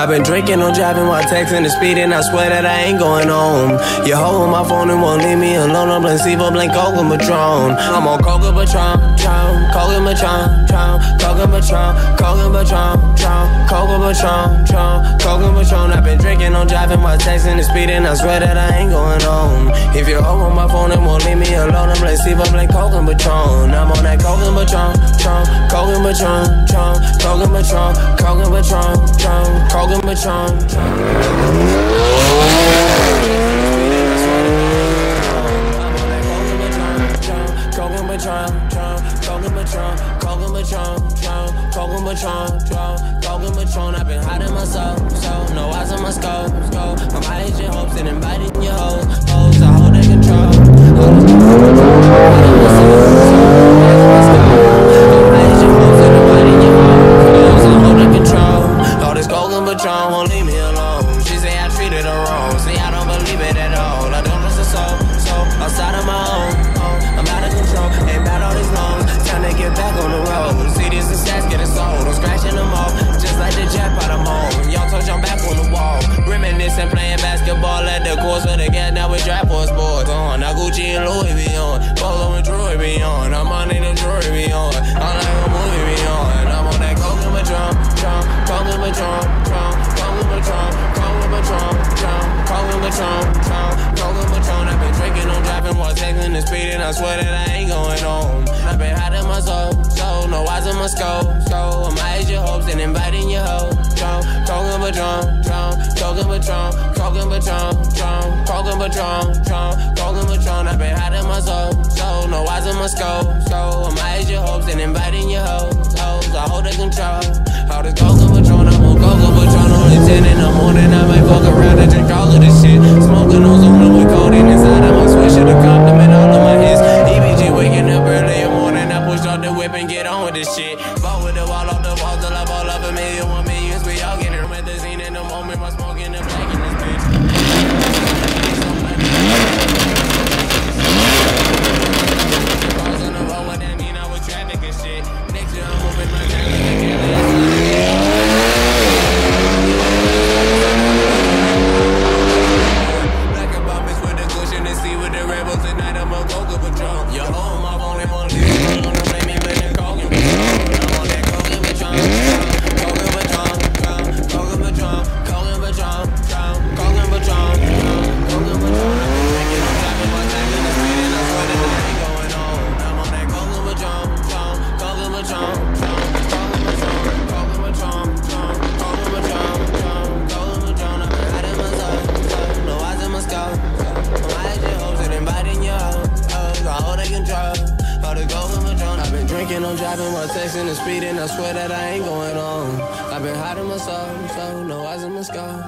I've been drinking, I'm driving while texting and speeding. I swear that I ain't going home. You hold my phone and won't leave me alone. I'm Placebo, blank Coke and Patron. I'm on Coke and Patron, Coke and Patron, Coke and Patron, Coke and Patron, Coke and Patron, Coke and Patron. I've been drinking, I'm driving while texting and speeding. I swear that I ain't going home. If you hold my phone and won't leave me alone, I'm Placebo, blank Coke and Patron. I'm on that Coke and Patron, Coke and Patron, Coke and Patron, Coke and Patron, Coke and Patron. I've been hiding myself, so no eyes on my scope. I'm hiding your hopes and inviting your hoes. I hold that control. All this gold and Patron won't leave me alone. She say I treated her wrong. See, I don't believe it at all. I don't trust her so outside of my own. I'm out of control, ain't bad all this long. Time to get back on the road. See, these stats getting sold. I'm scratching them off, just like the jackpot I'm on. Y'all touch, I'm back on the wall. Reminiscing, playing basketball at the course for the gas. Now we drive for sports on. Now Gucci and Louis be on. Polo and Troy be on. I'm on in the jewelry be on. I'm like a movie be on. I'm on that Coke and Patron, Coke and Patron, Coke and Patron, Coke and Patron, Coke and Patron, Coke and Patron. I've been drinking, I'm driving while texting and speeding. I swear that I ain't going home. I've been hiding my soul, so no eyes on my scope. So I'm hiding your hopes and inviting your hoes. Coke and Patron, Coke and Patron, Coke and Patron, Coke and Patron, Coke and Patron. I've been hiding my soul, so no eyes on my scope. So I'm hiding your hopes and inviting your hoes. I hold the control. All this Coke and Patron, I'm on Coke and Patron. Only 10 in the morning, I might fuck around and drink all of this shit. Smoking on Zoom with codeine inside of my swisher to compliment all of my hits. EBG waking up early in the morning, I push off the whip and get on with this shit. Ball with the wall off the wall till I fall off a million, 1 millions. We all getting with the scene in the moment, while smoking and black in this bitch. Cars on the road, what that mean? I was traffic and shit. Next year I'm moving my traffic again. Black and bomb with the cushion and see with the rebels tonight. I'm on Coke and Patron. Yo, home, I'm only one leave. I'm gonna play me with the Coke and Patron. I'm on that Coke and Patron. Coke and Patron, Coke and Patron, Coke and Patron, Coke and Patron, Coke and Patron. I'm driving my time in the street and I swear that I ain't going home. I'm on that Coke and Patron, Coke and Patron, Coke and Patron, Coke and Patron, Coke and Patron, Coke and Patron. I've been hiding myself, no eyes in my scope. I'm hiding your hopes and inviting your hoes. I hold that control. All the gold and Patron. I've been drinking, I'm driving while texting and speeding. I swear that I ain't going home. I've been hiding myself, so no eyes in my scope.